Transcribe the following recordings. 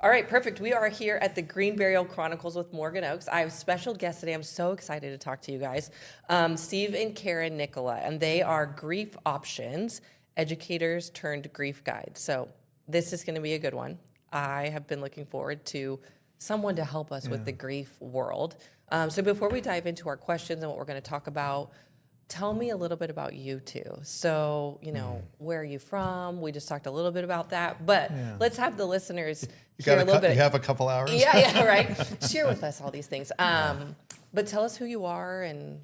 All right, perfect. We are here at the Green Burial Chronicles with Morgan Oaks. I have special guests today. I'm so excited to talk to you guys. Steve and Karen Nicola, and they are grief options, educators turned grief guides. So this is going to be a good one. I have been looking forward to someone to help us with the grief world. So before we dive into our questions and what we're going to talk about, tell me a little bit about you two. So, where are you from? We just talked a little bit about that, but let's have the listeners hear a little bit. You have a couple hours? Yeah, right. Share with us all these things. But tell us who you are and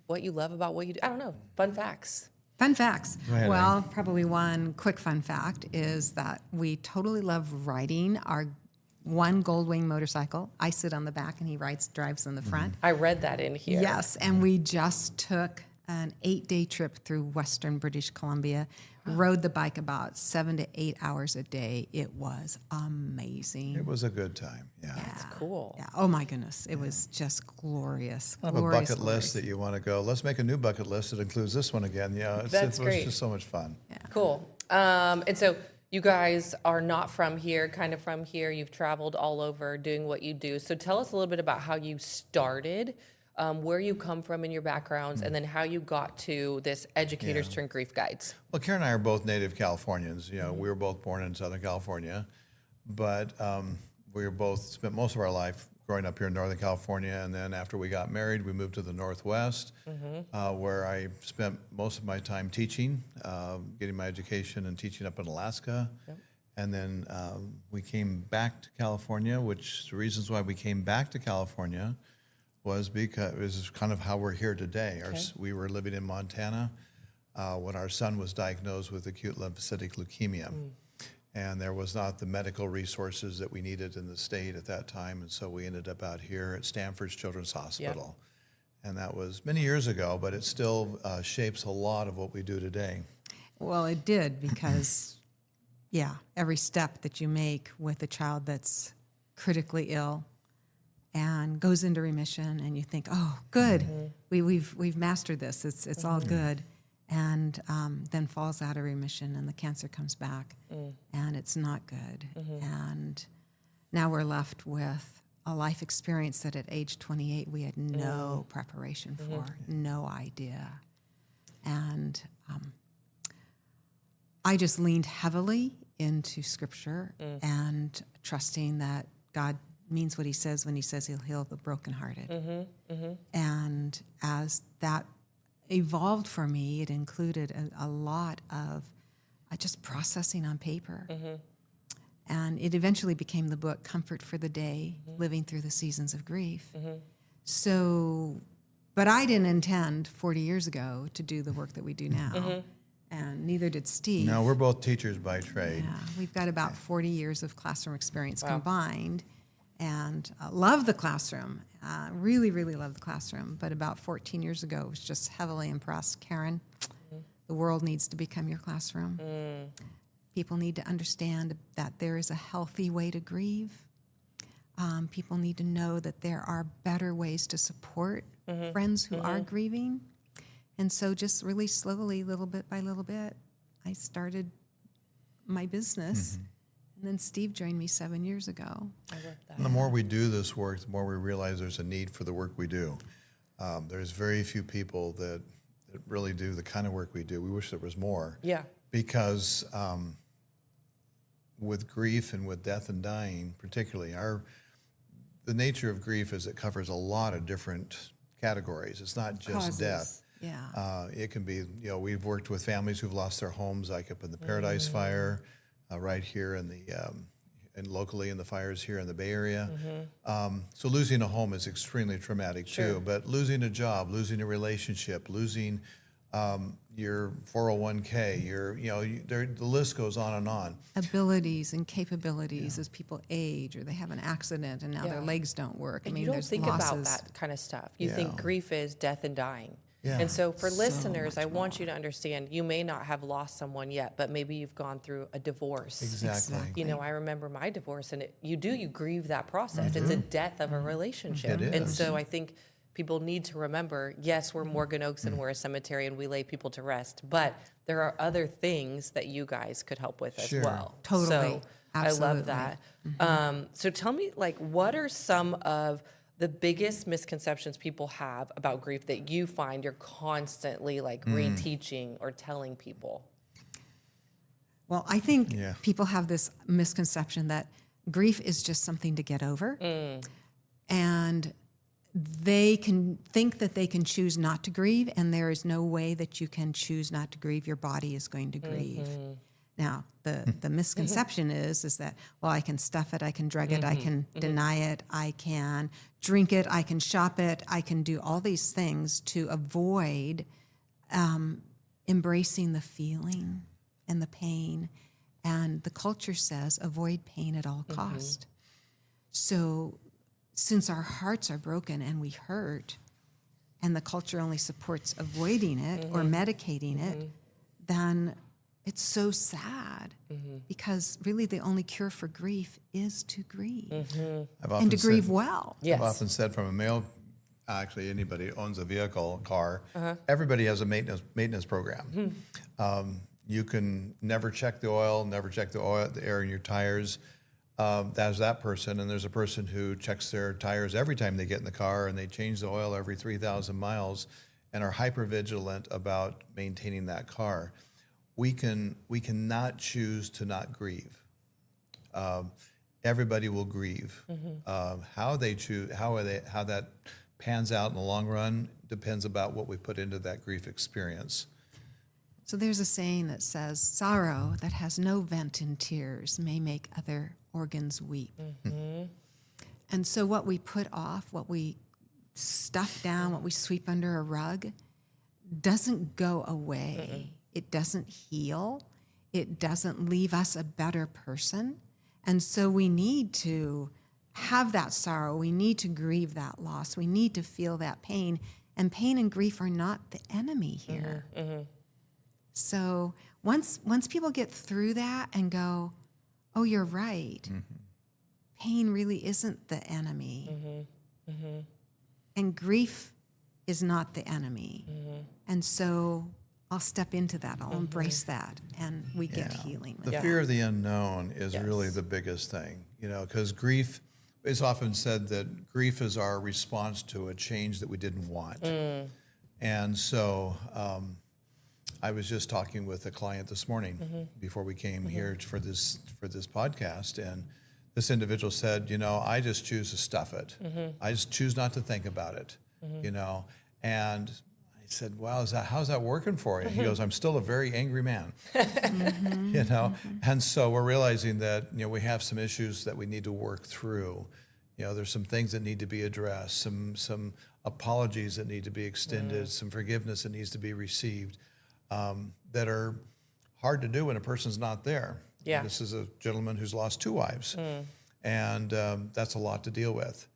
what you love about what you do. I don't know. Fun facts. Fun facts. Go ahead, Well, probably one quick fun fact is that we totally love riding our one Goldwing motorcycle. I sit on the back and he drives in the front. I read that in here. Yes, and we just took an 8-day trip through Western British Columbia, rode the bike about 7 to 8 hours a day. It was amazing. It was a good time, That's cool. Yeah. Oh my goodness, it was just glorious. I have a bucket list that you want to go. Let's make a new bucket list that includes this one again. Yeah, it was great. just so much fun. Yeah. Cool. And so you guys are not from here, kind of from here. You've traveled all over doing what you do. So tell us a little bit about how you started, where you come from in your backgrounds, and then how you got to this educators turned grief guides. Well, Karen and I are both native Californians. We were both born in Southern California, but we were both spent most of our life growing up here in Northern California, and then after we got married, we moved to the Northwest, where I spent most of my time teaching, getting my education and teaching up in Alaska. Yep. And then we came back to California, which the reasons why we came back to California was because this is kind of how we're here today. Okay. We were living in Montana when our son was diagnosed with acute lymphocytic leukemia. And there was not the medical resources that we needed in the state at that time. And so we ended up out here at Stanford's Children's Hospital. Yep. And that was many years ago, but it still shapes a lot of what we do today. Well, it did because, every step that you make with a child that's critically ill and goes into remission, and you think, "Oh, good, we've mastered this. It's all good," and then falls out of remission, and the cancer comes back, and it's not good, and now we're left with a life experience that at age 28 we had no preparation for, no idea, and I just leaned heavily into Scripture and trusting that God means what he says when he says he'll heal the brokenhearted. And as that evolved for me, it included a lot of just processing on paper. And it eventually became the book, Comfort for the Day, Living Through the Seasons of Grief. So, but I didn't intend 40 years ago to do the work that we do now. And neither did Steve. No, we're both teachers by trade. Yeah, we've got about 40 years of classroom experience combined. And love the classroom, really, really love the classroom. But about 14 years ago, I was just heavily impressed. Karen, the world needs to become your classroom. People need to understand that there is a healthy way to grieve. People need to know that there are better ways to support friends who are grieving. And so just really slowly, little bit by little bit, I started my business. And then Steve joined me 7 years ago. I love that. And the more we do this work, the more we realize there's a need for the work we do. There's very few people that really do the kind of work we do. We wish there was more. Yeah. Because with grief and with death and dying, particularly, the nature of grief is it covers a lot of different categories. It's not just Causes. death. Yeah. It can be, we've worked with families who've lost their homes, like up in the Paradise Fire, right here in and locally in the fires here in the Bay Area. So losing a home is extremely traumatic too, but losing a job, losing a relationship, losing your 401k, the list goes on and on. Abilities and capabilities as people age or they have an accident and now their legs don't work. And I mean, you don't there's think losses. about that kind of stuff. You think grief is death and dying. Yeah. And so for So listeners, much I want you to understand, you may not have lost someone yet, but maybe you've gone through a divorce. Exactly. I remember my divorce, and you grieve that process. It's a death of a relationship. It And is. so I think people need to remember, yes, we're Morgan Oaks and we're a cemetery and we lay people to rest, but there are other things that you guys could help with as Sure. well. Totally. So Absolutely. I love that. So tell me, like, what are some of the biggest misconceptions people have about grief that you find you're constantly like reteaching or telling people? Well, I think Yeah. people have this misconception that grief is just something to get over. And they can think that they can choose not to grieve, and there is no way that you can choose not to grieve. Your body is going to grieve. Now, the misconception is that, well, I can stuff it, I can drug it, I can deny it, I can drink it, I can shop it, I can do all these things to avoid embracing the feeling and the pain. And the culture says avoid pain at all cost. So since our hearts are broken and we hurt, and the culture only supports avoiding it or medicating it, then it's so sad because really the only cure for grief is to grieve and to grieve well. Yes. I've often said from a male, actually anybody who owns a vehicle, car, everybody has a maintenance program. You can never check the oil, the air in your tires. That's that person, and there's a person who checks their tires every time they get in the car, and they change the oil every 3,000 miles and are hyper vigilant about maintaining that car. We cannot choose to not grieve. Everybody will grieve. How they choose, how that pans out in the long run depends about what we put into that grief experience. So there's a saying that says, sorrow that has no vent in tears may make other organs weep. And so what we put off, what we stuff down, what we sweep under a rug, doesn't go away. It doesn't heal. It doesn't leave us a better person. And so we need to have that sorrow. We need to grieve that loss. We need to feel that pain. And pain and grief are not the enemy here. So once people get through that and go, oh, you're right. Pain really isn't the enemy. And grief is not the enemy. And so I'll step into that. I'll embrace that, and we get healing. The fear of the unknown is really the biggest thing, because grief, it's often said that grief is our response to a change that we didn't want. And so I was just talking with a client this morning before we came here for this podcast, and this individual said, I just choose to stuff it. I just choose not to think about it, and I said, wow, how's that working for you? He goes, I'm still a very angry man, And so we're realizing that, we have some issues that we need to work through. There's some things that need to be addressed, some apologies that need to be extended, some forgiveness that needs to be received, that are hard to do when a person's not there. Yeah. This is a gentleman who's lost 2 wives, and that's a lot to deal with.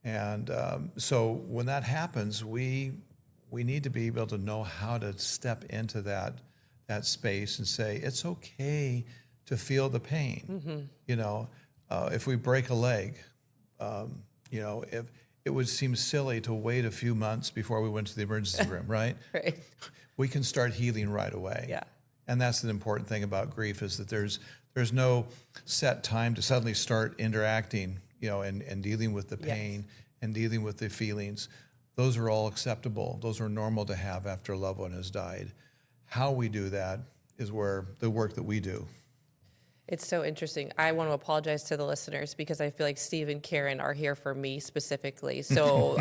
And so when that happens, we need to be able to know how to step into that space and say, it's okay to feel the pain. If we break a leg, if it would seem silly to wait a few months before we went to the emergency room, right? Right. We can start healing right away. Yeah. And that's an important thing about grief, is that there's no set time to suddenly start interacting, and dealing with the pain and dealing with the feelings. Those are all acceptable. Those are normal to have after a loved one has died. How we do that is where the work that we do. It's so interesting. I want to apologize to the listeners because I feel like Steve and Karen are here for me specifically. So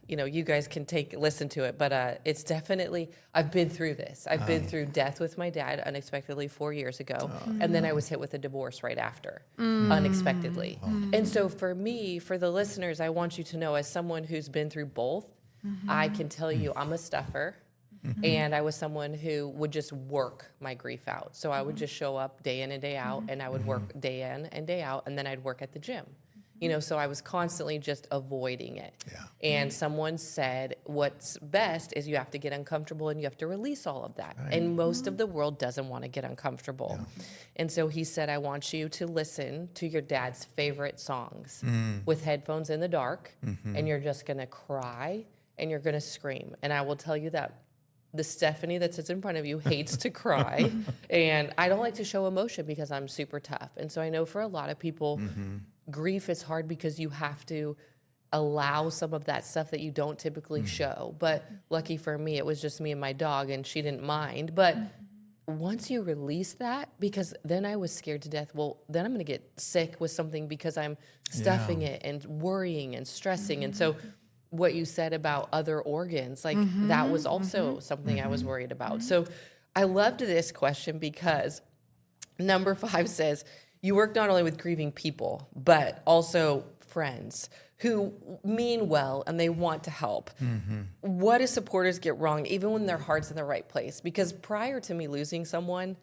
you guys can listen to it, but it's definitely, I've been through this. I've been through death with my dad unexpectedly 4 years ago. And then I was hit with a divorce right after, unexpectedly. And so for me, for the listeners, I want you to know, as someone who's been through both, I can tell you I'm a stuffer. And I was someone who would just work my grief out. So I would just show up day in and day out, and I would work day in and day out, and then I'd work at the gym. So I was constantly just avoiding it. Yeah. And someone said, what's best is you have to get uncomfortable and you have to release all of that. Right. And most of the world doesn't want to get uncomfortable. Yeah. And so he said, I want you to listen to your dad's favorite songs with headphones in the dark, and you're just going to cry and you're going to scream. And I will tell you that the Stephanie that sits in front of you hates to cry, and I don't like to show emotion because I'm super tough. And so I know for a lot of people, grief is hard because you have to allow some of that stuff that you don't typically show. But lucky for me, it was just me and my dog, and she didn't mind. But once you release that, because then I was scared to death, well, then I'm going to get sick with something because I'm stuffing it and worrying and stressing. And so what you said about other organs, like that was also something I was worried about. So I loved this question because number 5 says, you work not only with grieving people, but also friends who mean well and they want to help. What do supporters get wrong, even when their heart's in the right place? Because prior to me losing someone,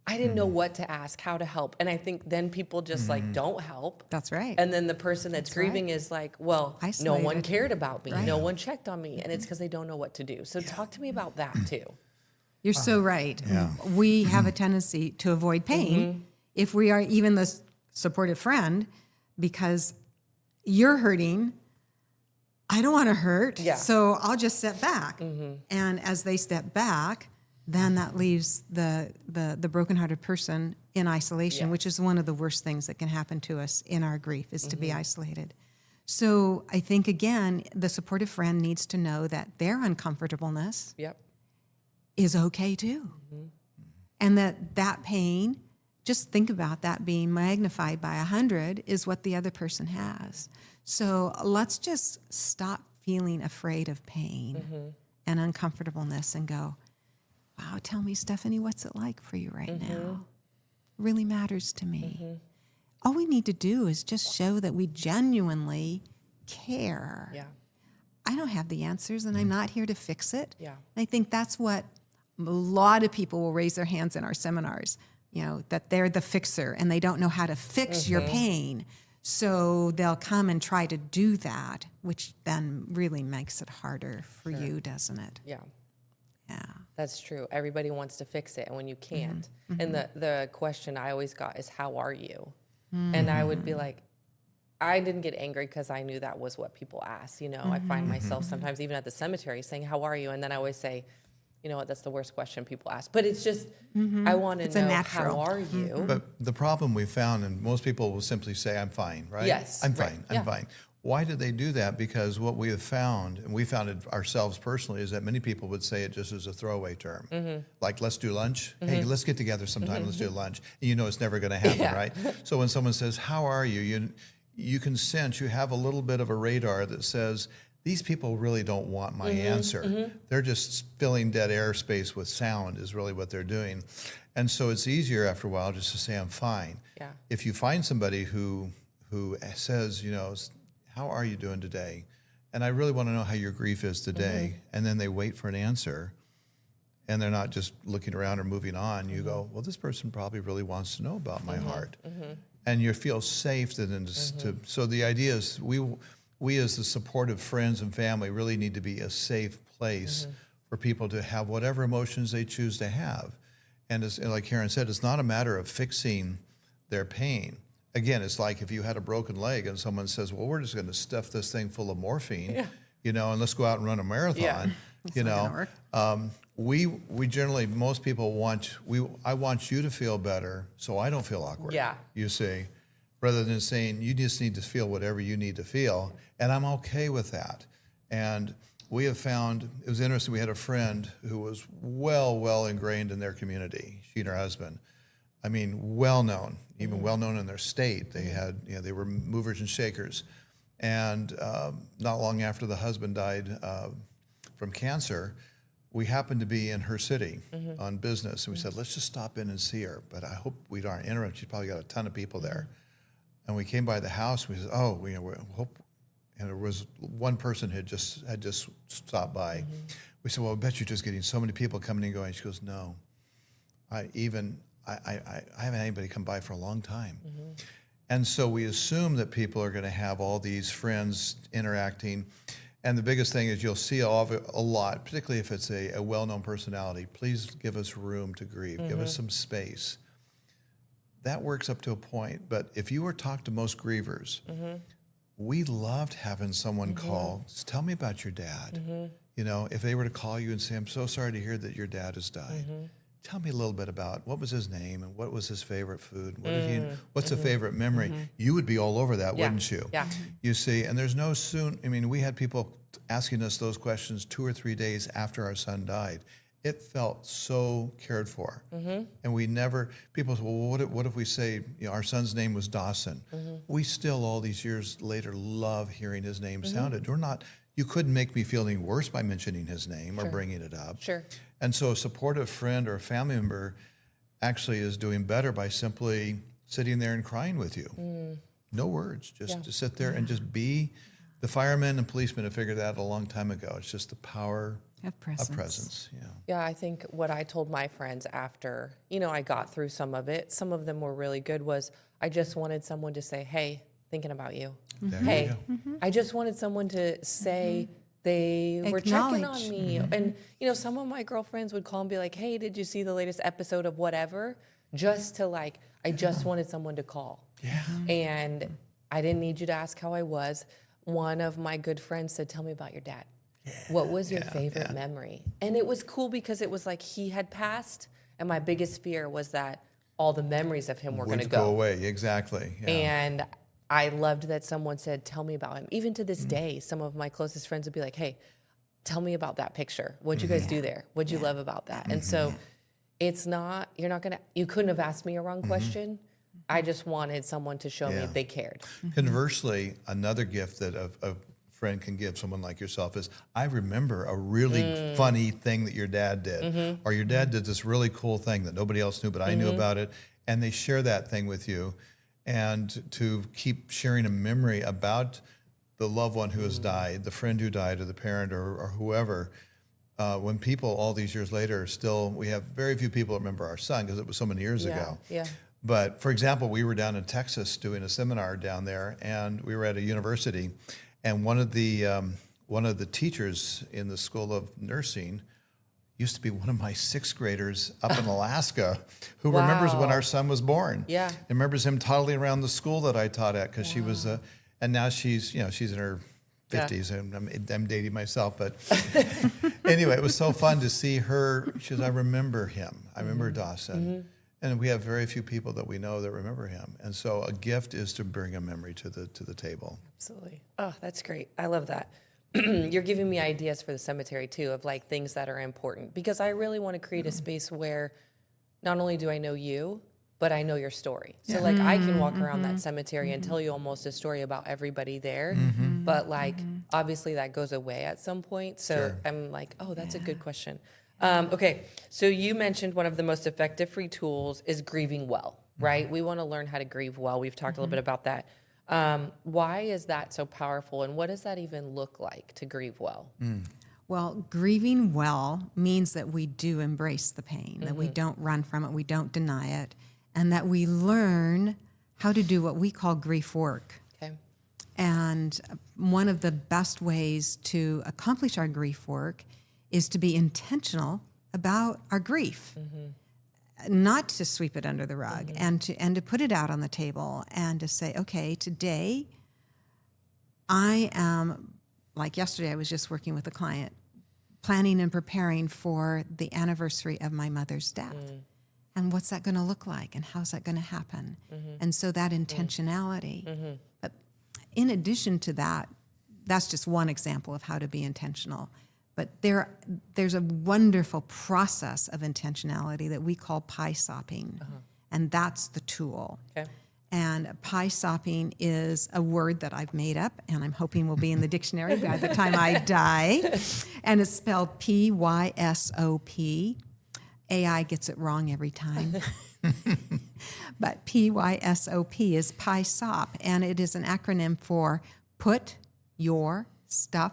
I didn't know what to ask, how to help. And I think then people just like don't help. That's right. And then the person that's grieving is like, well, no one Isolated. cared about me. Right. No one checked on me. And it's because they don't know what to do. So talk to me about that too. You're so right. Yeah. We have a tendency to avoid pain if we are even the supportive friend, because you're hurting. I don't want to hurt. Yeah. So I'll just step back. And as they step back, then that leaves the brokenhearted person in isolation, which is one of the worst things that can happen to us in our grief, is to be isolated. So I think, again, the supportive friend needs to know that their uncomfortableness is okay too. And that pain, just think about that being magnified by 100 is what the other person has. So let's just stop feeling afraid of pain and uncomfortableness and go, wow, tell me, Stephanie, what's it like for you right now? It really matters to me. All we need to do is just show that we genuinely care. Yeah. I don't have the answers, and I'm not here to fix it. Yeah. And I think that's what a lot of people will raise their hands in our seminars, that they're the fixer and they don't know how to fix your pain. So they'll come and try to do that, which then really makes it harder for you, doesn't it? Yeah. Yeah. That's true. Everybody wants to fix it, and when you can't. And the question I always got is, how are you? And I would be like, I didn't get angry because I knew that was what people asked. I find myself sometimes even at the cemetery saying, how are you? And then I always say, you know what, that's the worst question people ask. But it's just, I want to know, how are you? But the problem we found, and most people will simply say, I'm fine, right? Yes, I'm right, fine, yeah. I'm fine. Why did they do that? Because what we have found, and we found it ourselves personally, is that many people would say it just as a throwaway term. Like, let's do lunch. Hey, let's get together sometime, let's do lunch. And it's never going to happen, right? So when someone says, how are you? You can sense, you have a little bit of a radar that says, these people really don't want my answer. They're just filling dead airspace with sound is really what they're doing. And so it's easier after a while just to say, I'm fine. Yeah. If you find somebody who says, how are you doing today? And I really want to know how your grief is today. And then they wait for an answer, and they're not just looking around or moving on. You go, well, this person probably really wants to know about my heart. And you feel safe so the idea is we as the supportive friends and family really need to be a safe place for people to have whatever emotions they choose to have. And like Karen said, it's not a matter of fixing their pain. Again, it's like if you had a broken leg and someone says, well, we're just going to stuff this thing full of morphine, and let's go out and run a marathon. We generally, most people I want you to feel better so I don't feel awkward. Yeah. You see, rather than saying you just need to feel whatever you need to feel, and I'm okay with that. And we have found, it was interesting, we had a friend who was well ingrained in their community, she and her husband. I mean, well known, even well known in their state. They had, they were movers and shakers. And not long after the husband died from cancer, we happened to be in her city on business. And we said, let's just stop in and see her. But I hope we aren't interrupting. She's probably got a ton of people there. And we came by the house. We said, we hope. And there was one person had just stopped by. We said, well, I bet you're just getting so many people coming and going. She goes, no, I haven't had anybody come by for a long time. And so we assume that people are going to have all these friends interacting. And the biggest thing is you'll see a lot, particularly if it's a well-known personality, please give us room to grieve, give us some space. That works up to a point. But if you were to talk to most grievers, we loved having someone call, tell me about your dad. You know, if they were to call you and say, I'm so sorry to hear that your dad has died. Tell me a little bit about what was his name and what was his favorite food. What's a favorite memory? You would be all over that, wouldn't you? Yeah. You see, and there's no we had people asking us those questions 2 or 3 days after our son died. It felt so cared for. And we never, people say, well, what if we say, our son's name was Dawson? We still, all these years later, love hearing his name sounded. You couldn't make me feel any worse by mentioning his name or bringing it up. Sure. And so a supportive friend or a family member actually is doing better by simply sitting there and crying with you. No words, just to sit there and just be. The firemen and policemen have figured that out a long time ago. It's just the power Of presence. Yeah. Yeah, I think what I told my friends after, I got through some of it, some of them were really good, was I just wanted someone to say, hey, thinking about you. There Hey, you go. I just wanted someone to say they were checking on Acknowledge. me. And, some of my girlfriends would call and be like, hey, did you see the latest episode of whatever? Just to I just wanted someone to call. Yeah. And I didn't need you to ask how I was. One of my good friends said, tell me about your dad. What was your favorite memory? And it was cool because it was like he had passed, and my biggest fear was that all the memories of him were going to Would go away, exactly. Yeah. And I loved that someone said, tell me about him. Even to this day, some of my closest friends would be like, hey, tell me about that picture. What'd you guys do there? What'd you love about that? And so it's not, you couldn't have asked me a wrong question. I just wanted someone to show me they cared. Conversely, another gift that a friend can give someone like yourself is, I remember a really funny thing that your dad did, or your dad did this really cool thing that nobody else knew, but I knew about it, and they share that thing with you, and to keep sharing a memory about the loved one who has died, the friend who died, or the parent, or whoever. When people all these years later we have very few people that remember our son because it was so many years ago. Yeah. But for example, we were down in Texas doing a seminar down there, and we were at a university, and one of the teachers in the School of Nursing used to be one of my 6th graders up in Alaska, who remembers when our son was born. Yeah. And remembers him toddling around the school that I taught at, because she was, and now she's in her 50s, and I'm dating myself, but anyway, it was so fun to see her. She says, I remember him. I remember Dawson. And we have very few people that we know that remember him. And so a gift is to bring a memory to the table. Absolutely. Oh, that's great. I love that. You're giving me ideas for the cemetery too, of things that are important, because I really want to create a space where not only do I know you, but I know your story. So I can walk around that cemetery and tell you almost a story about everybody there, but obviously that goes away at some point. So I'm like, oh, that's a good question. Okay, so you mentioned one of the most effective free tools is grieving well, right? We want to learn how to grieve well. We've talked a little bit about that. Why is that so powerful, and what does that even look like to grieve well? Well, grieving well means that we do embrace the pain, that we don't run from it, we don't deny it, and that we learn how to do what we call grief work. Okay. And one of the best ways to accomplish our grief work is to be intentional about our grief, not to sweep it under the rug, and to put it out on the table and to say, okay, today I am, like yesterday, I was just working with a client, planning and preparing for the anniversary of my mother's death. And what's that going to look like, and how's that going to happen? And so that intentionality. But in addition to that, that's just one example of how to be intentional. But there's a wonderful process of intentionality that we call pie sopping, and that's the tool. Okay. And pie sopping is a word that I've made up, and I'm hoping will be in the dictionary by the time I die. And it's spelled P-Y-S-O-P. AI gets it wrong every time. But P-Y-S-O-P is pie sop, and it is an acronym for Put Your Stuff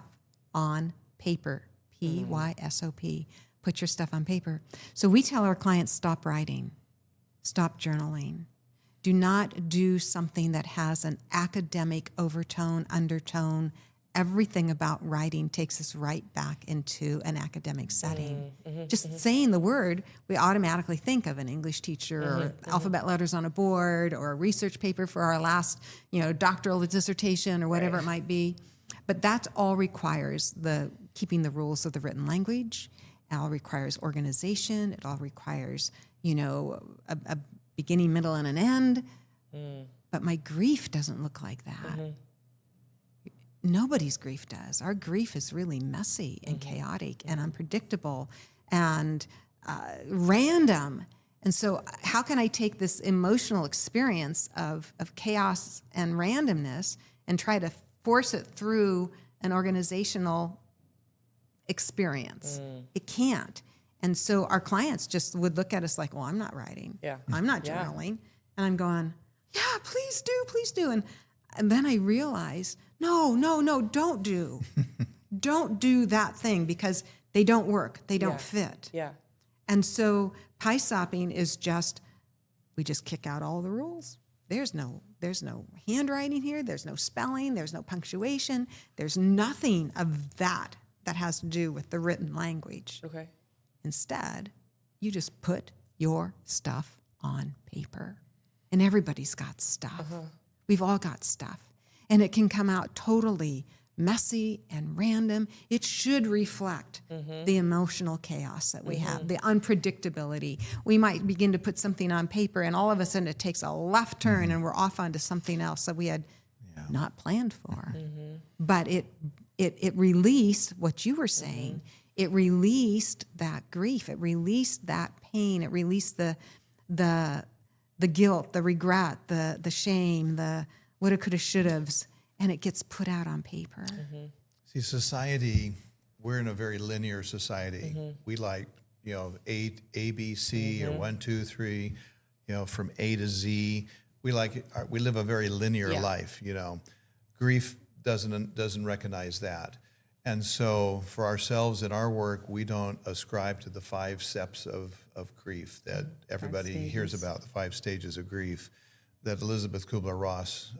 on Paper. P-Y-S-O-P. Put your stuff on paper. So we tell our clients, stop writing, stop journaling. Do not do something that has an academic overtone, undertone. Everything about writing takes us right back into an academic setting. Just saying the word, we automatically think of an English teacher or alphabet letters on a board or a research paper for our last, doctoral dissertation or whatever it might be. But that all requires the keeping the rules of the written language. It all requires organization. It all requires, a beginning, middle, and an end. But my grief doesn't look like that. Nobody's grief does. Our grief is really messy and chaotic and unpredictable and random. And so how can I take this emotional experience of chaos and randomness and try to force it through an organizational experience? It can't. And so our clients just would look at us like, well, I'm not writing. Yeah. I'm not journaling. And I'm going, yeah, please do. And then I realized, no, don't do. Don't do that thing because they don't work. They don't fit. Yeah. And so pie sopping is we just kick out all the rules. There's no handwriting here. There's no spelling. There's no punctuation. There's nothing of that has to do with the written language. Okay. Instead, you just put your stuff on paper. And everybody's got stuff. We've all got stuff. And it can come out totally messy and random. It should reflect the emotional chaos that we have, the unpredictability. We might begin to put something on paper and all of a sudden it takes a left turn and we're off onto something else that we had not planned for. But it released what you were saying. It released that grief. It released that pain. It released the guilt, the regret, the shame, the woulda, coulda, shoulda's, and it gets put out on paper. See, society, we're in a very linear society. We like, A, B, C, or 1, 2, 3, from A to Z. We live a very linear life, Grief doesn't recognize that. And so for ourselves in our work, we don't ascribe to the 5 steps of grief that everybody hears about, the 5 stages of grief that Elizabeth Kubler-Ross,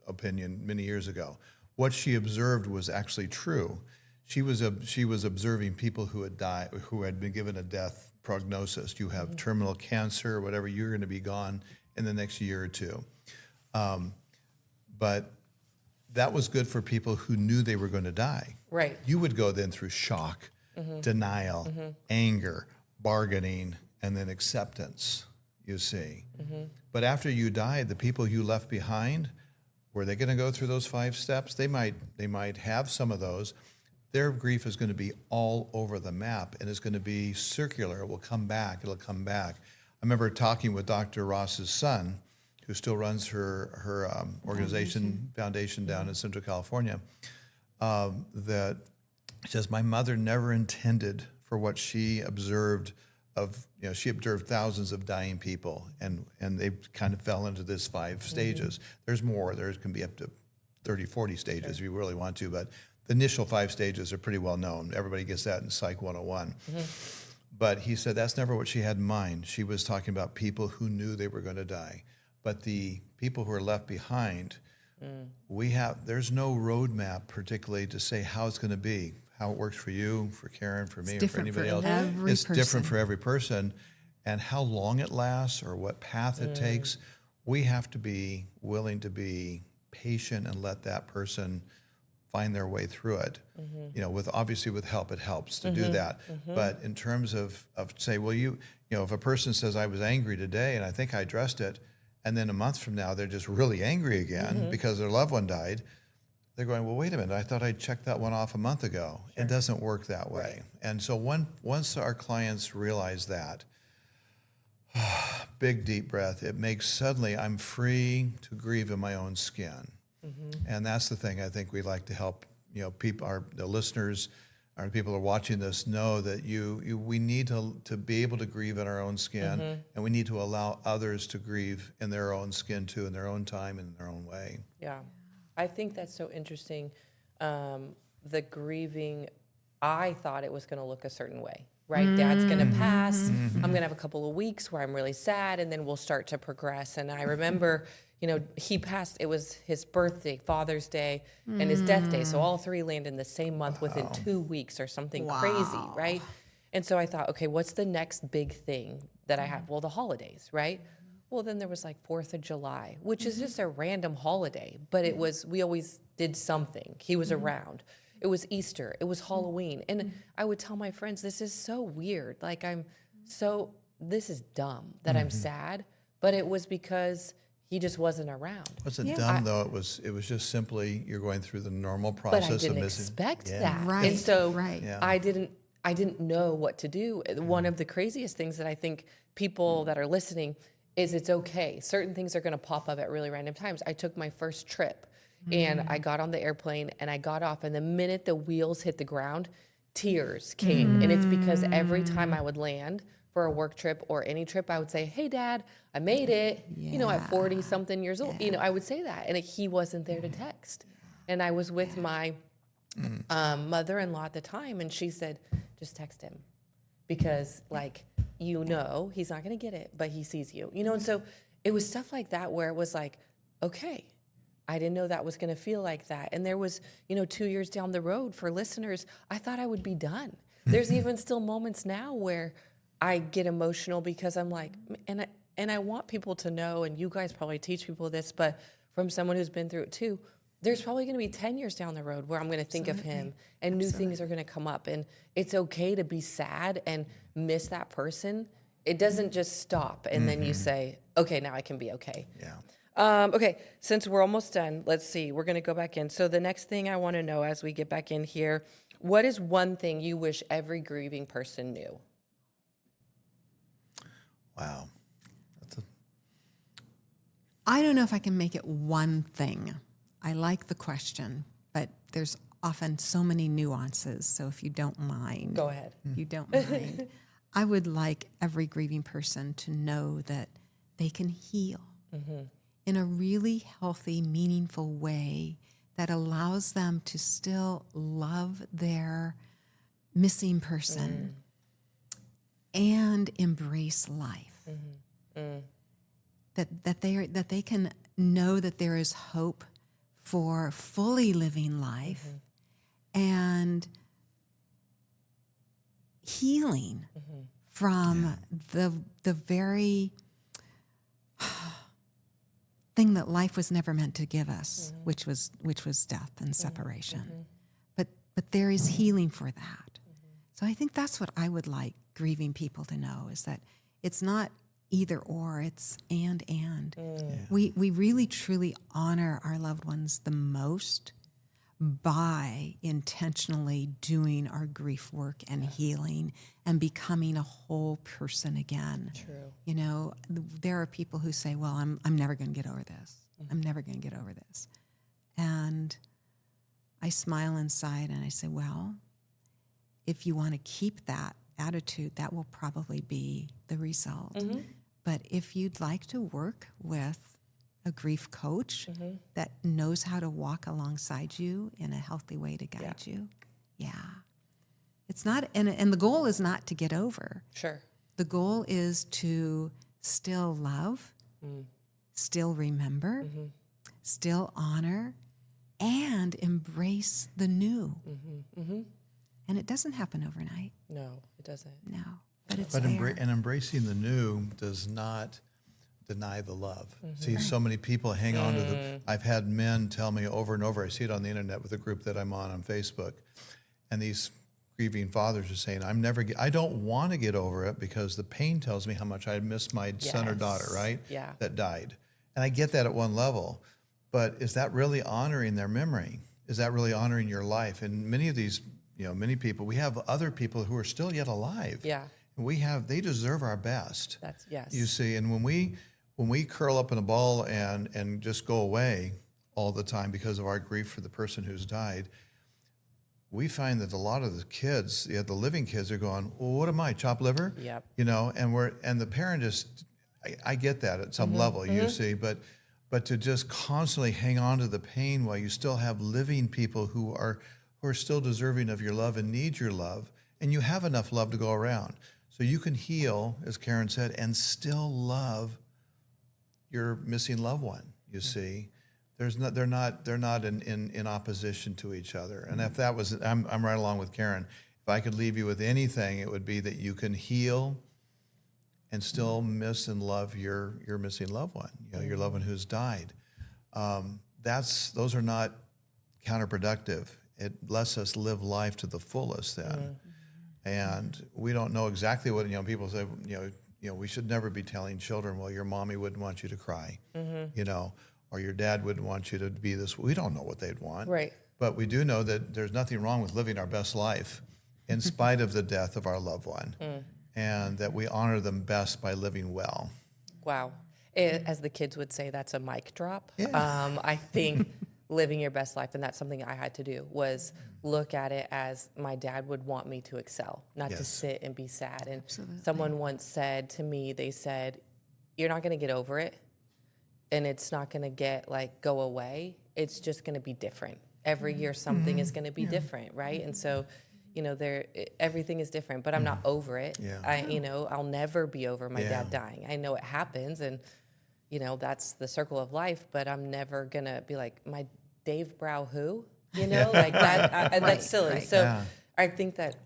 opinion many years ago. What she observed was actually true. She was observing people who had died, who had been given a death prognosis. You have terminal cancer or whatever, you're going to be gone in the next year or two. But that was good for people who knew they were going to die. Right. You would go then through shock, denial, anger, bargaining, and then acceptance, you see. But after you died, the people you left behind, were they going to go through those 5 steps? They might have some of those. Their grief is going to be all over the map, and it's going to be circular. It will come back. It'll come back. I remember talking with Dr. Ross's son, who still runs her foundation down in Central California, that says, my mother never intended for what she observed she observed thousands of dying people, and they kind of fell into this 5 stages. There's more. There can be up to 30, 40 stages if you really want to, but the initial 5 stages are pretty well known. Everybody gets that in Psych 101. But he said that's never what she had in mind. She was talking about people who knew they were going to die. But the people who are left behind, there's no roadmap particularly to say how it's going to be, how it works for you, for Karen, for me, or for anybody else. It's different for every person. And how long it lasts or what path it takes, we have to be willing to be patient and let that person find their way through it. Obviously with help, it helps to do that. But in terms of say, well, if a person says I was angry today and I think I addressed it, and then a month from now they're just really angry again because their loved one died, they're going, well, wait a minute, I thought I checked that one off a month ago. It doesn't work that way. And so once our clients realize that, big deep breath, it makes suddenly I'm free to grieve in my own skin. And that's the thing I think we like to help people, the listeners, our people who are watching this know that we need to be able to grieve in our own skin, and we need to allow others to grieve in their own skin too, in their own time and in their own way. Yeah, I think that's so interesting. The grieving, I thought it was going to look a certain way, right? Dad's going to pass. I'm going to have a couple of weeks where I'm really sad, and then we'll start to progress. And I remember, he passed, it was his birthday, Father's Day, and his death day. So all 3 land in the same month within 2 weeks or something crazy, right? And so I thought, okay, what's the next big thing that I have? Well, the holidays, right? Well, then there was like 4th of July, which is just a random holiday, but we always did something. He was around. it was Easter, it was Halloween. And I would tell my friends, this is so weird. Like this is dumb that I'm sad, but it was because he just wasn't around. Wasn't dumb though. It was just simply you're going through the normal process But I didn't of missing. expect Yeah. that. Right, And so right. Yeah. I didn't know what to do. One of the craziest things that I think people that are listening is it's okay. Certain things are going to pop up at really random times. I took my first trip and I got on the airplane and I got off, and the minute the wheels hit the ground, tears came. And it's because every time I would land for a work trip or any trip, I would say, "Hey Dad, I made it." You know, at 40 something years old, you know, I would say that. And he wasn't there to text. And I was with my mother-in-law at the time, and she said, "Just text him, because like, you know, he's not going to get it, but he sees you," you know? And so it was stuff like that where it was like, okay, I didn't know that was going to feel like that. And there was, you know, 2 years down the road, for listeners, I thought I would be done. There's even still moments now where I get emotional because I'm like, and I want people to know, and you guys probably teach people this, but from someone who's been through it too, there's probably going to be 10 years down the road where I'm going to think of him, and new things are going to come up. And it's okay to be sad and miss that person. It doesn't just stop and then you say, okay, now I can be okay. Yeah. Okay, since we're almost done, let's see. We're going to go back in. So the next thing I want to know as we get back in here, what is one thing you wish every grieving person knew? Wow. I don't know if I can make it one thing. I like the question, but there's often so many nuances. So if you don't mind, Go ahead. you don't mind, I would like every grieving person to know that they can heal in a really healthy, meaningful way that allows them to still love their missing person and embrace life. That they can know that there is hope for fully living life and healing from the very thing that life was never meant to give us, which was death and separation. But there is healing for that. So I think that's what I would like grieving people to know, is that it's not either or, it's and. We really truly honor our loved ones the most by intentionally doing our grief work and healing and becoming a whole person again. True. You know, there are people who say, well, I'm never going to get over this. I'm never going to get over this. And I smile inside and I say, well, if you want to keep that attitude, that will probably be the result. But if you'd like to work with a grief coach that knows how to walk alongside you in a healthy way to guide you, it's not, and the goal is not to get over. Sure. The goal is to still love, still remember, still honor, and embrace the new. And it doesn't happen overnight. No, it doesn't. No, but it's But there. embracing the new does not deny the love. See, so many people hang on to the. I've had men tell me over and over. I see it on the internet with a group that I'm on Facebook, and these grieving fathers are saying, I don't want to get over it because the pain tells me how much I miss my son or daughter, right? Yeah. That died. And I get that at one level, but is that really honoring their memory? Is that really honoring your life? And many of these, many people, we have other people who are still yet alive. Yeah. And they deserve our best. That's, yes. You see, and when we curl up in a ball and just go away all the time because of our grief for the person who's died, we find that a lot of the kids, the living kids, are going, well, what am I, chopped liver? Yep. And the parent just, I get that at some level, you see, but to just constantly hang on to the pain while you still have living people who are still deserving of your love and need your love, and you have enough love to go around. So you can heal, as Karen said, and still love your missing loved one, you see. They're not in opposition to each other. And if that was, I'm right along with Karen. If I could leave you with anything, it would be that you can heal and still miss and love your missing loved one, your loved one who's died. Those are not counterproductive. it lets us live life to the fullest then. And we don't know exactly what, people say, we should never be telling children, well, your mommy wouldn't want you to cry, or your dad wouldn't want you to be this. We don't know what they'd want. Right. But we do know that there's nothing wrong with living our best life in spite of the death of our loved one, and that we honor them best by living well. Wow. As the kids would say, that's a mic drop. Yeah. I think living your best life, and that's something I had to do, was look at it as my dad would want me to excel, not to Yes. sit and be sad. And Absolutely. someone once said to me, they said, you're not going to get over it, and it's not going to go away. It's just going to be different. Every year something is going to be different, right? And so, everything is different, but I'm not over it. Yeah. I'll never be over my Yeah. dad dying. I know it happens, and that's the circle of life, but I'm never going to be like, my Dave Brow who? Like that, and that's silly. right. So Yeah. I think that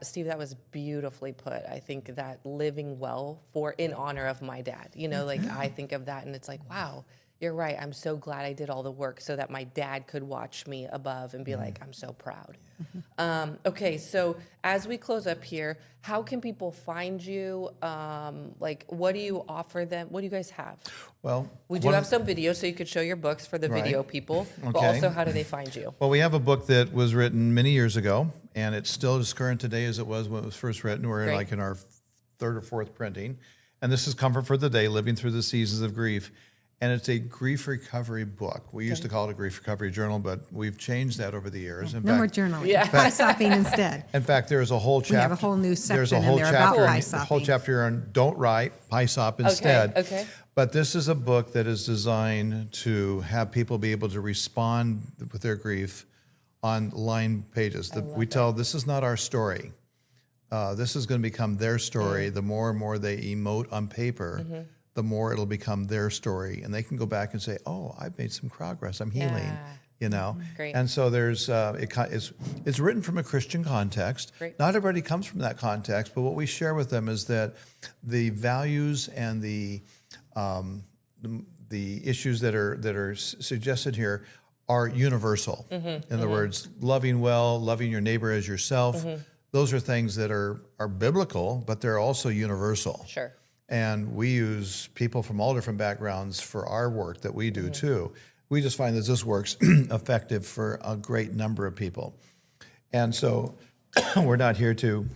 Steve, that was beautifully put. I think that living well in honor of my dad, I think of that and it's like, wow, you're right. I'm so glad I did all the work so that my dad could watch me above and be like, I'm so proud. Okay, so as we close up here, how can people find you? What do you offer them? What do you guys have? Well, We do have some videos, so you could show your books for the Right. video people. But Okay. also, how do they find you? Well, we have a book that was written many years ago, and it's still as current today as it was when it was first written. We're Great. in our third or fourth printing. And this is Comfort for the Day, Living Through the Seasons of Grief. And it's a grief recovery book. We used to call it a grief recovery journal, but we've changed that over the years. In No more fact, journaling. Yeah. Pie sopping instead. in fact, there's a whole chapter. We have a whole new There's section a in whole there about chapter, pie a whole sopping. chapter on don't write, pie sop instead. Okay. But this is a book that is designed to have people be able to respond with their grief on line pages. We tell this is not our story. This is going to become their story. The more and more they emote on paper, the more it'll become their story. And they can go back and say, oh, I've made some progress. I'm healing, Great. And so there's, it's written from a Christian context. Great. Not everybody comes from that context, but what we share with them is that the values and the issues that are suggested here are universal. In other words, loving well, loving your neighbor as yourself. Those are things that are biblical, but they're also universal. Sure. And we use people from all different backgrounds for our work that we do too. We just find that this works effective for a great number of people. And so we're not here to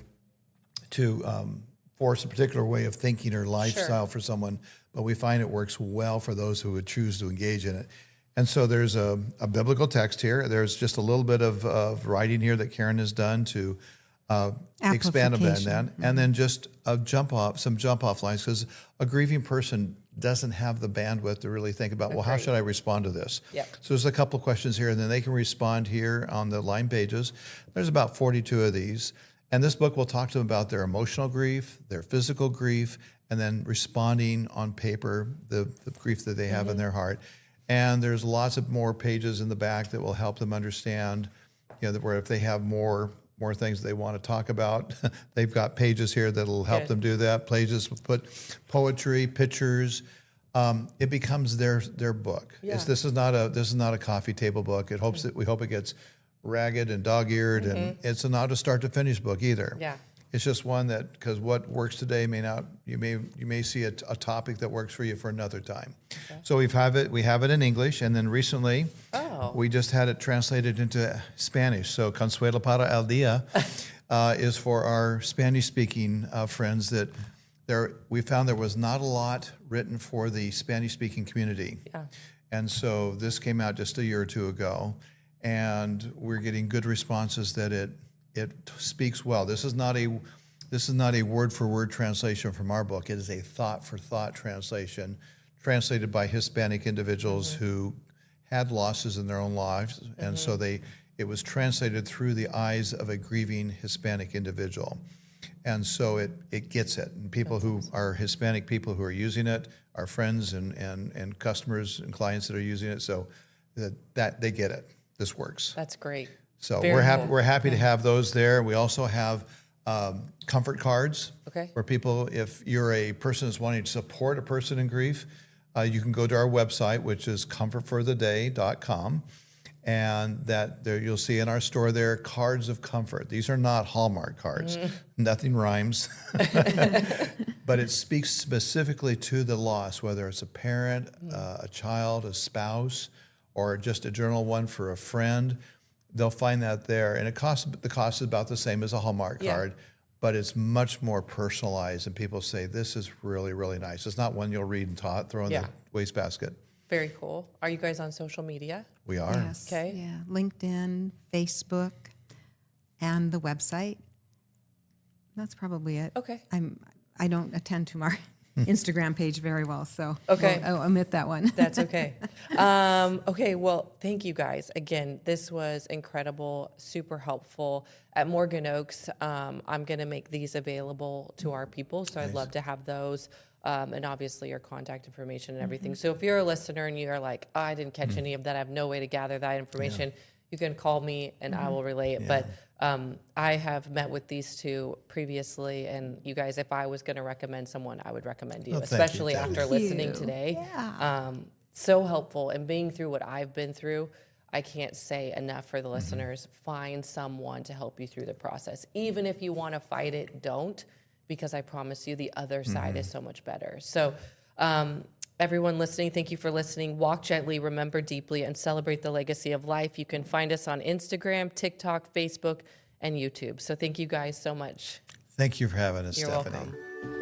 force a particular way of thinking or lifestyle for someone, but we find it works well for those who would choose to engage in it. And so there's a biblical text here. There's just a little bit of writing here that Karen has done to expand upon that, and then just some jump off lines, because a grieving person doesn't have the bandwidth to really think about, well, how should I respond to this? Yep. So there's a couple of questions here, and then they can respond here on the line pages. There's about 42 of these, and this book will talk to them about their emotional grief, their physical grief, and then responding on paper, the grief that they have in their heart. And there's lots of more pages in the back that will help them understand, where if they have more things they want to talk about, they've got pages here that'll help them do that. Pages will put poetry, pictures. It becomes their book. Yeah. This is not a coffee table book. We hope it gets ragged and dog-eared, and it's not a start to finish book either. Yeah. It's just one that, because what works today may not, you may see a topic that works for you for another time. Okay. So we have it in English, and then recently we just had it translated into Spanish. So Consuelo para el Dia is for our Spanish-speaking friends that we found there was not a lot written for the Spanish-speaking community. Yeah. And so this came out just a year or two ago, and we're getting good responses that it speaks well. This is not a word-for-word translation from our book. It is a thought-for-thought translation, translated by Hispanic individuals who had losses in their own lives, and so it was translated through the eyes of a grieving Hispanic individual, and so it gets it. And people who are Hispanic people who are using it, our friends and customers and clients that are using it, so that they get it. This works. That's great. So Very cool. we're happy to have those there. We also have comfort cards, where people, if you're a person that's wanting to support a person in grief, you can go to our website, which is comfortfortheday.com, And that there, you'll see in our store there cards of comfort. These are not Hallmark cards. Nothing rhymes. But it speaks specifically to the loss, whether it's a parent, a child, a spouse, or just a journal one for a friend. They'll find that there. And the cost is about the same as a Hallmark card, but it's much more personalized. And people say, this is really, really nice. It's not one you'll read and throw in the wastebasket. Very cool. Are you guys on social media? We are. Yes. Okay. Yeah. LinkedIn, Facebook, and the website. That's probably it. Okay. I don't attend to our Instagram page very well, so Okay. I'll omit that one. That's okay. Okay, well, thank you guys. Again, this was incredible, super helpful. At Morgan Oaks, I'm going to make these available to our people, so I'd love to have those. And obviously your contact information and everything. So if you're a listener and you're like, oh, I didn't catch any of that, I have no way to gather that information, you can call me and I will relay it. But I have met with these two previously, and you guys, if I was going to recommend someone, I would recommend you, Oh, thank you, especially Debbie. after listening today. Yeah. So helpful, and being through what I've been through, I can't say enough for the listeners. Find someone to help you through the process. Even if you want to fight it, don't, because I promise you the other side is so much better. So everyone listening, thank you for listening. Walk gently, remember deeply, and celebrate the legacy of life. You can find us on Instagram, TikTok, Facebook, and YouTube. So thank you guys so much. Thank you for having us, You're Stephanie. welcome.